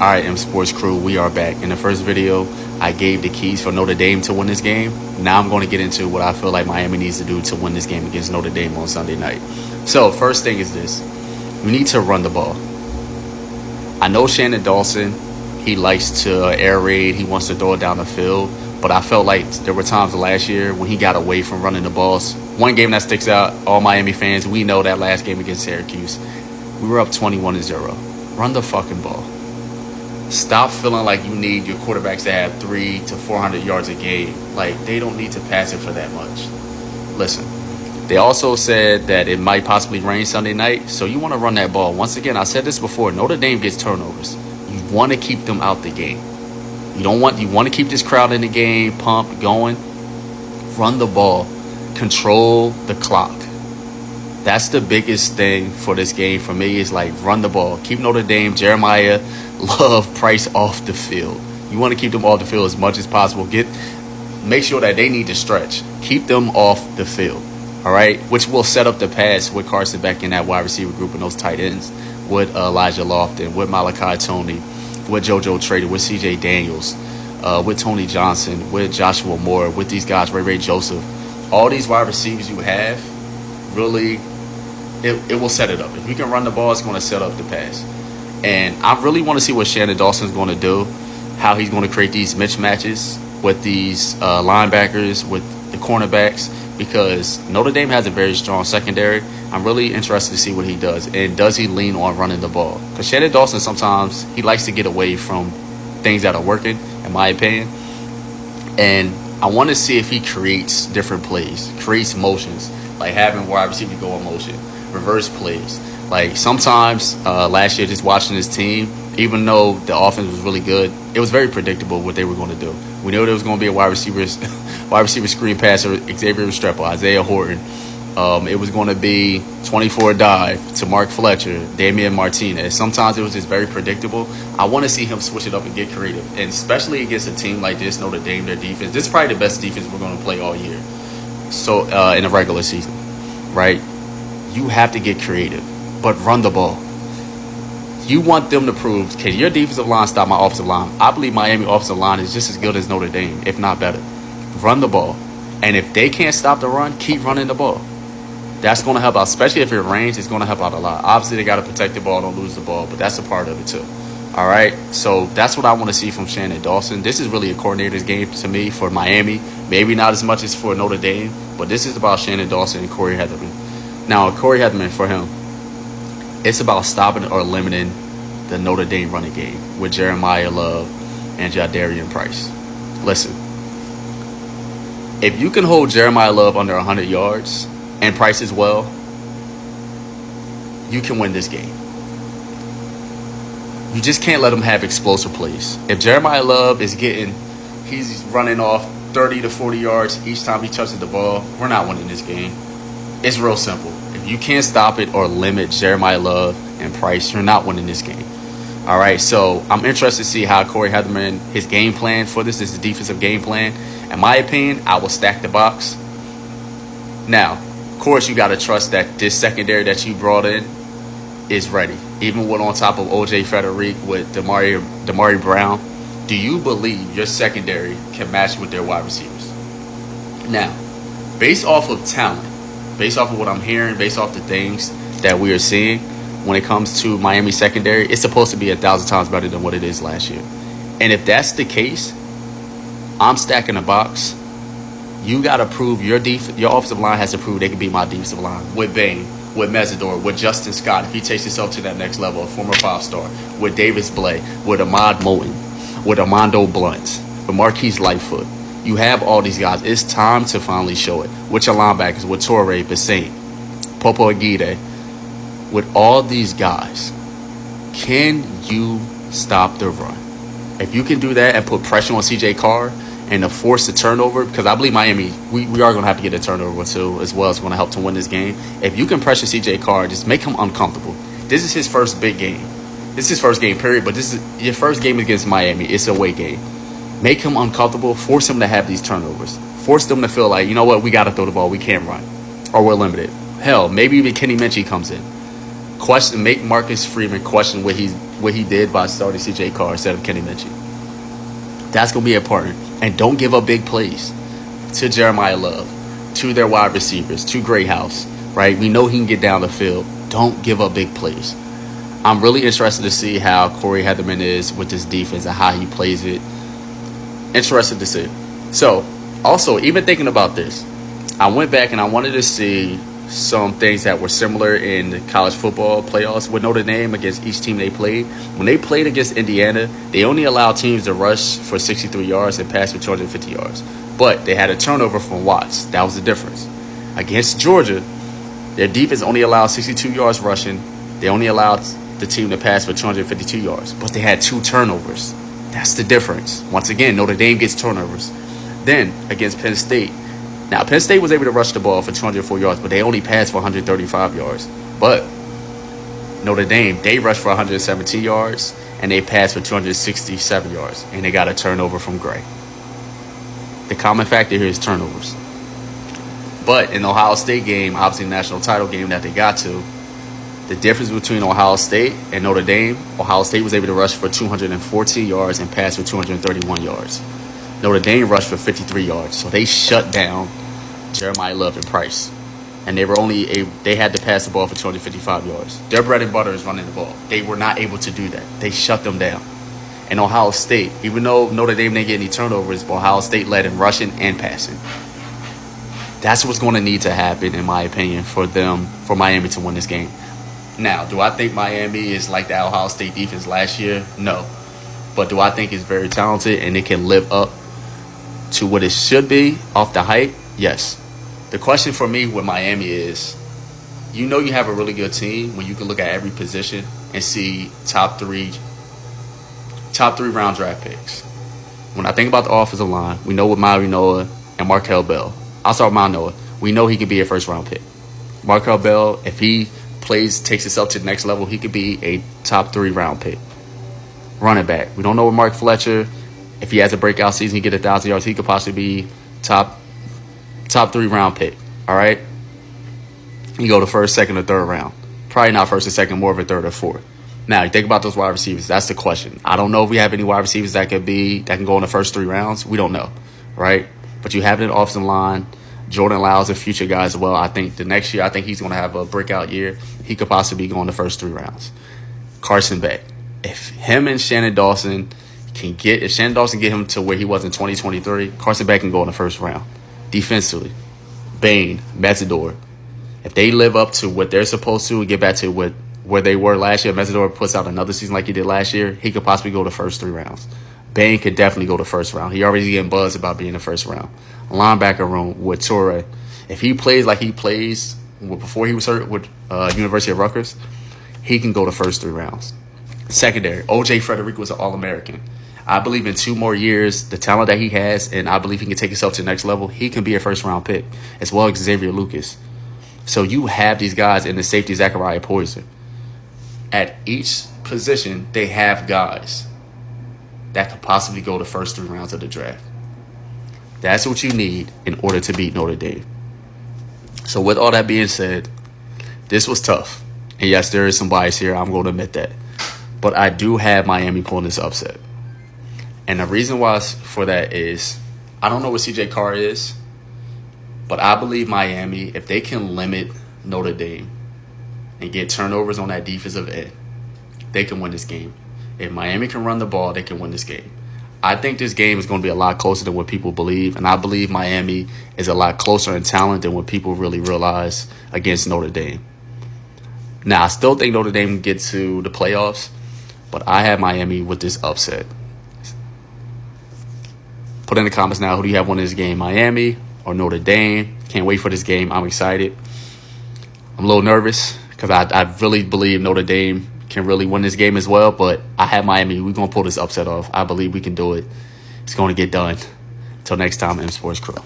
Alright, M Sports Crew, we are back. In the first video, I gave the keys for Notre Dame to win this game. Now I'm going to get into what I feel like Miami needs to do to win this game against Notre Dame on Sunday night. So, first thing is this. We need to run the ball. I know Shannon Dawson, he likes to air raid. He wants to throw it down the field. But I felt like there were times last year when he got away from running the balls. One game that sticks out, all Miami fans, we know that last game against Syracuse. We were up 21-0. Run the fucking ball. Stop feeling like you need your quarterbacks to have 300 to 400 yards a game. Like, they don't need to pass it for that much. Listen, they also said that it might possibly rain Sunday night, so you want to run that ball. Once again, I said this before, Notre Dame gets turnovers. You want to keep them out the game. You want to keep this crowd in the game, pumped, going. Run the ball. Control the clock. That's the biggest thing for this game for me is like run the ball. Keep Notre Dame, Jeremiah, Love, Price off the field. You want to keep them off the field as much as possible. Make sure that they need to stretch. Keep them off the field. All right? Which will set up the pass with Carson back in that wide receiver group and those tight ends with Elijah Lofton, with Malachi Tony, with JoJo Trader, with CJ Daniels, with Tony Johnson, with Joshua Moore, with these guys, Ray Joseph. All these wide receivers you have, really, it will set it up. If you can run the ball, it's going to set up the pass. And I really want to see what Shannon Dawson's going to do, how he's going to create these mismatches with these linebackers, with the cornerbacks, because Notre Dame has a very strong secondary. I'm really interested to see what he does. And does he lean on running the ball? Because Shannon Dawson sometimes, he likes to get away from things that are working, in my opinion. And I want to see if he creates different plays, creates motions, like having wide receiver go in motion, reverse plays. Like sometimes last year, just watching this team, even though the offense was really good, it was very predictable what they were going to do. We knew there was going to be a wide receiver screen passer, Xavier Restrepo, Isaiah Horton. It was going to be 24 dive to Mark Fletcher, Damian Martinez. Sometimes it was just very predictable. I want to see him switch it up and get creative, and especially against a team like this, Notre Dame, their defense. This is probably the best defense we're going to play all year. So in the regular season, right? You have to get creative, but run the ball. You want them to prove, can your defensive line stop my offensive line? I believe Miami offensive line is just as good as Notre Dame, if not better. Run the ball. And if they can't stop the run, keep running the ball. That's going to help out, especially if it rains. It's going to help out a lot. Obviously, they got to protect the ball, don't lose the ball, but that's a part of it too. All right? So that's what I want to see from Shannon Dawson. This is really a coordinator's game to me for Miami. Maybe not as much as for Notre Dame, but this is about Shannon Dawson and Corey Heatherman. Now, Corey Heatherman, for him, it's about stopping or limiting the Notre Dame running game with Jeremiah Love and Jadarian Price. Listen, if you can hold Jeremiah Love under 100 yards and Price as well, you can win this game. You just can't let him have explosive plays. If Jeremiah Love he's running off 30 to 40 yards each time he touches the ball, we're not winning this game. It's real simple. If you can't stop it or limit Jeremiah Love and Price, you're not winning this game. All right, so I'm interested to see how Corey Heatherman, his game plan for this is his defensive game plan. In my opinion, I will stack the box. Now, of course, you got to trust that this secondary that you brought in is ready. Even with on top of O.J. Frederick with Damari Brown, do you believe your secondary can match with their wide receivers? Now, based off of talent, based off of what I'm hearing, based off the things that we are seeing when it comes to Miami secondary, it's supposed to be 1,000 times better than what it is last year. And if that's the case, I'm stacking the box. You got to prove your offensive line has to prove they can beat my defensive line with Bain, with Mesidor, with Justin Scott, if he takes himself to that next level, a former 5-star, with Davis Blay, with Ahmad Moten, with Armando Blunt, with Marquise Lightfoot. You have all these guys. It's time to finally show it. With your linebackers, with Torrey, Bassine, Popo Aguirre, with all these guys, can you stop the run? If you can do that and put pressure on C.J. Carr and to force the turnover, because I believe Miami, we are going to have to get a turnover too as well. It's going to help to win this game. If you can pressure C.J. Carr, just make him uncomfortable. This is his first big game. This is his first game, period, but this is your first game against Miami. It's a away game. Make him uncomfortable. Force him to have these turnovers. Force them to feel like, you know what, we got to throw the ball. We can't run. Or we're limited. Hell, maybe even Kenny Minchie comes in. Make Marcus Freeman question what what he did by starting CJ Carr instead of Kenny Minchie. That's going to be important. And don't give up big plays to Jeremiah Love, to their wide receivers, to Greathouse, right? We know he can get down the field. Don't give up big plays. I'm really interested to see how Corey Heatherman is with this defense and how he plays it. Interested to see. So, also, even thinking about this, I went back and I wanted to see some things that were similar in the college football playoffs with Notre Dame against each team they played. When they played against Indiana, they only allowed teams to rush for 63 yards and pass for 250 yards. But they had a turnover from Watts. That was the difference. Against Georgia, their defense only allowed 62 yards rushing. They only allowed the team to pass for 252 yards. But they had 2 turnovers. That's the difference. Once again, Notre Dame gets turnovers. Then, against Penn State. Now, Penn State was able to rush the ball for 204 yards, but they only passed for 135 yards. But Notre Dame, they rushed for 117 yards, and they passed for 267 yards. And they got a turnover from Gray. The common factor here is turnovers. But in the Ohio State game, obviously the national title game that they got to, the difference between Ohio State and Notre Dame, Ohio State was able to rush for 214 yards and pass for 231 yards. Notre Dame rushed for 53 yards. So they shut down Jeremiah Love and Price. And they had to pass the ball for 255 yards. Their bread and butter is running the ball. They were not able to do that. They shut them down. And Ohio State, even though Notre Dame didn't get any turnovers, Ohio State led in rushing and passing. That's what's going to need to happen, in my opinion, for Miami to win this game. Now, do I think Miami is like the Ohio State defense last year? No. But do I think it's very talented and it can live up to what it should be off the hype? Yes. The question for me with Miami is, you know you have a really good team when you can look at every position and see top three round draft picks. When I think about the offensive line, we know with Maui Noah and Markel Bell. I'll start with Maui Noah. We know he can be a first round pick. Markel Bell, if he takes himself to the next level, he could be a top 3 round pick. Running back. We don't know with Mark Fletcher. If he has a breakout season, he get 1,000 yards, he could possibly be top 3 round pick. All right? You go to first, second, or third round. Probably not first or second, more of a third or fourth. Now, you think about those wide receivers. That's the question. I don't know if we have any wide receivers that can go in the first 3 rounds. We don't know, right? But you have it in the offensive line. Jordan Lyles, a future guy as well. I think the next year, he's going to have a breakout year. He could possibly go in the first 3 rounds. Carson Beck. If him and Shannon Dawson if Shannon Dawson get him to where he was in 2023, Carson Beck can go in the first round. Defensively, Bain, Metzador. If they live up to what they're supposed to and get back to where they were last year, Metzador puts out another season like he did last year, he could possibly go the first 3 rounds. Bain could definitely go the first round. He already getting buzzed about being the first round. Linebacker room with Torre. If he plays like he plays before he was hurt with University of Rutgers, he can go the first 3 rounds. Secondary, O.J. Frederick was an All-American. I believe in 2 more years, the talent that he has, and I believe he can take himself to the next level, he can be a first-round pick, as well as Xavier Lucas. So you have these guys in the safety, Zachariah Poyser. At each position, they have guys that could possibly go the first 3 rounds of the draft. That's what you need in order to beat Notre Dame. So with all that being said, this was tough. And yes, there is some bias here. I'm going to admit that. But I do have Miami pulling this upset. And the reason why for that is, I don't know what CJ Carr is, but I believe Miami, if they can limit Notre Dame and get turnovers on that defensive end, they can win this game. If Miami can run the ball, they can win this game. I think this game is going to be a lot closer than what people believe, and I believe Miami is a lot closer in talent than what people really realize against Notre Dame. Now, I still think Notre Dame can get to the playoffs, but I have Miami with this upset. Put in the comments now, who do you have winning this game, Miami or Notre Dame? Can't wait for this game. I'm excited. I'm a little nervous because I really believe Notre Dame can really win this game as well, but I have Miami. We're going to pull this upset off. I believe we can do it. It's going to get done. Until next time, M Sports Crew.